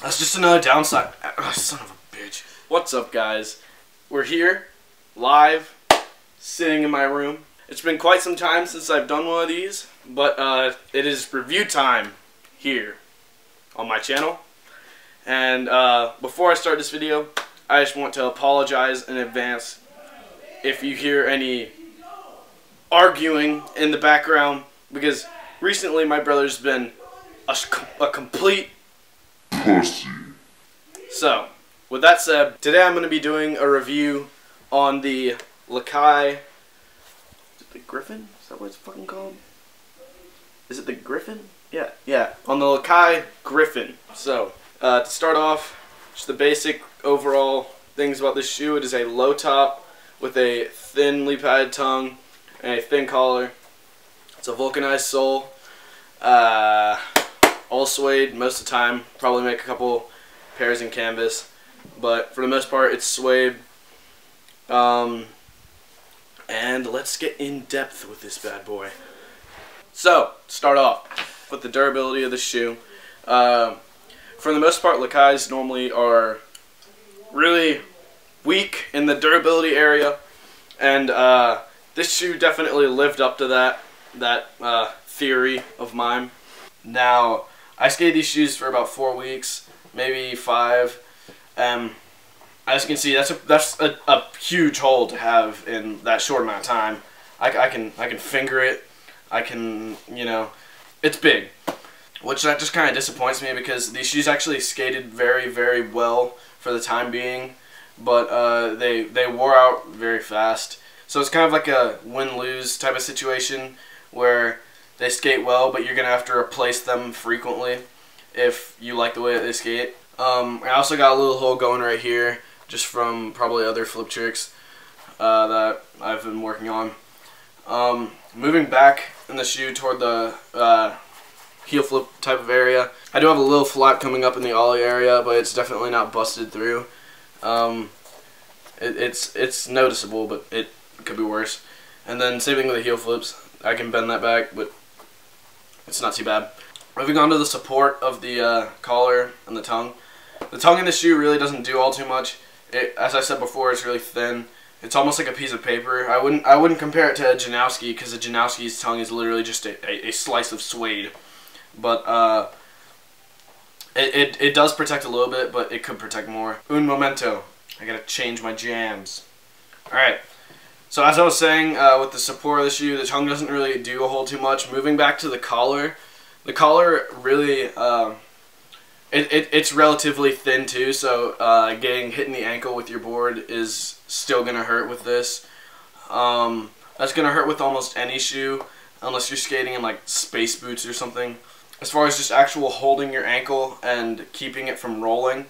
That's just another downside. Oh, son of a bitch. What's up, guys? We're here, live, sitting in my room. It's been quite some time since I've done one of these, but it is review time here on my channel. And before I start this video, I just want to apologize in advance if you hear any arguing in the background, because recently my brother's been a complete pussy. So, with that said, today I'm going to be doing a review on the Lakai... Is it the Griffin? Is that what it's fucking called? Is it the Griffin? Yeah, on the Lakai Griffin. So, to start off, just the basic overall things about this shoe. It is a low top with a thinly padded tongue and a thin collar. It's a vulcanized sole. All suede most of the time. Probably make a couple pairs in canvas, but for the most part it's suede. And let's get in depth with this bad boy. So, start off with the durability of the shoe. For the most part, Lakais normally are really weak in the durability area, and this shoe definitely lived up to that theory of mine. Now, I skated these shoes for about 4 weeks, maybe 5. As you can see, that's a huge hole to have in that short amount of time. I can finger it. I can, you know, it's big. Which that just kind of disappoints me, because these shoes actually skated very, very well for the time being, but they wore out very fast. So it's kind of like a win-lose type of situation where they skate well, but you're gonna have to replace them frequently if you like the way that they skate. I also got a little hole going right here, just from probably other flip tricks that I've been working on. Moving back in the shoe toward the heel flip type of area, I do have a little flap coming up in the ollie area, but it's definitely not busted through. It's noticeable, but it could be worse. And then same thing with the heel flips. I can bend that back, but it's not too bad. Moving on to the support of the collar and the tongue. The tongue in the shoe really doesn't do all too much. As I said before, it's really thin. It's almost like a piece of paper. I wouldn't compare it to a Janowski, because a Janowski's tongue is literally just a slice of suede. But it does protect a little bit, but it could protect more. Un momento. I gotta change my jams. Alright. So as I was saying, with the support of the shoe, the tongue doesn't really do a whole too much. Moving back to the collar really, it's relatively thin too, so getting hit in the ankle with your board is still going to hurt with this. That's going to hurt with almost any shoe, unless you're skating in like space boots or something. As far as just actual holding your ankle and keeping it from rolling,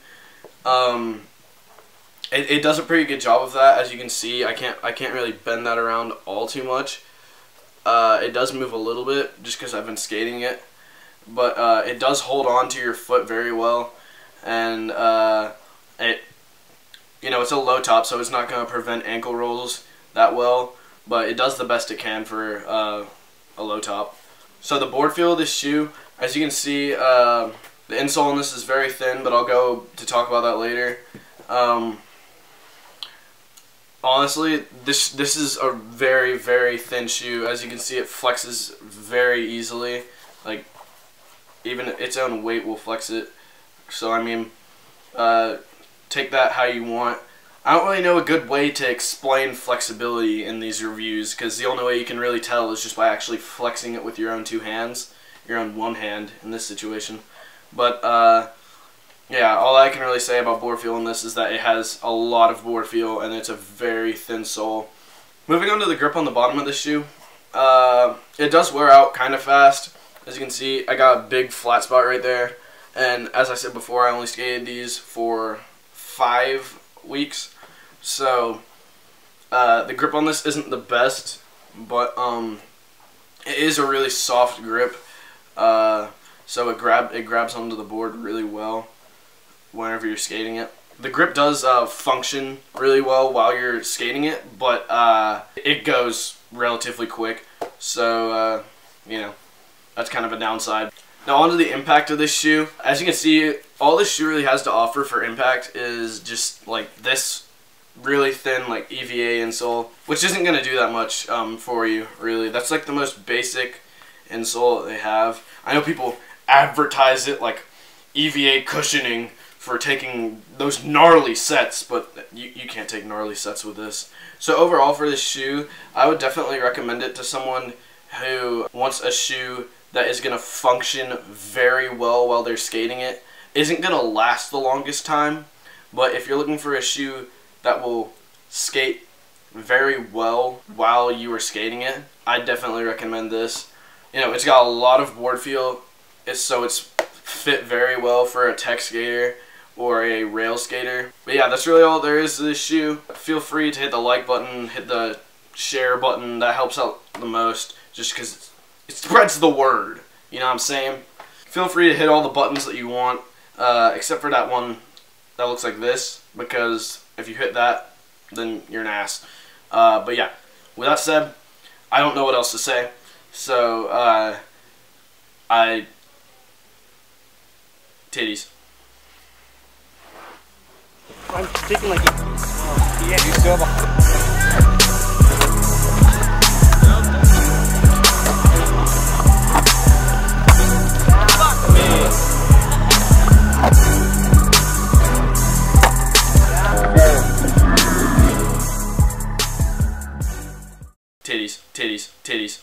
it does a pretty good job of that. As you can see, I can't really bend that around all too much. It does move a little bit just because I've been skating it, but it does hold on to your foot very well, and it's a low top, so it's not going to prevent ankle rolls that well, but it does the best it can for a low top. So the board feel of this shoe, as you can see, the insole on this is very thin, but I'll go to talk about that later. Honestly, this is a very, very thin shoe. As you can see, it flexes very easily. Like, even its own weight will flex it. So, I mean, take that how you want. I don't really know a good way to explain flexibility in these reviews, because the only way you can really tell is just by actually flexing it with your own 2 hands. Your own 1 hand in this situation. But, yeah, all I can really say about board feel in this is that it has a lot of board feel, and it's a very thin sole. Moving on to the grip on the bottom of the shoe, it does wear out kind of fast. As you can see, I got a big flat spot right there, and as I said before, I only skated these for 5 weeks, so the grip on this isn't the best, but it is a really soft grip, so it grabs onto the board really well whenever you're skating it. The grip does function really well while you're skating it, but it goes relatively quick, so you know, that's kind of a downside. Now onto the impact of this shoe. As you can see, all this shoe really has to offer for impact is just like this really thin like EVA insole, which isn't going to do that much for you, really. That's like the most basic insole that they have. I know people advertise it like EVA cushioning for taking those gnarly sets, but you can't take gnarly sets with this. So overall for this shoe, I would definitely recommend it to someone who wants a shoe that is going to function very well while they're skating it. Isn't going to last the longest time, but if you're looking for a shoe that will skate very well while you are skating it, I definitely recommend this. You know, it's got a lot of board feel, so it's fit very well for a tech skater or a rail skater. But yeah, that's really all there is to this shoe. Feel free to hit the like button, hit the share button. That helps out the most, just because it spreads the word. You know what I'm saying? Feel free to hit all the buttons that you want, except for that one that looks like this, because if you hit that, then you're an ass. But yeah, with that said, I don't know what else to say. So, titties. I'm sticking like yeah, you still have titties, titties, titties.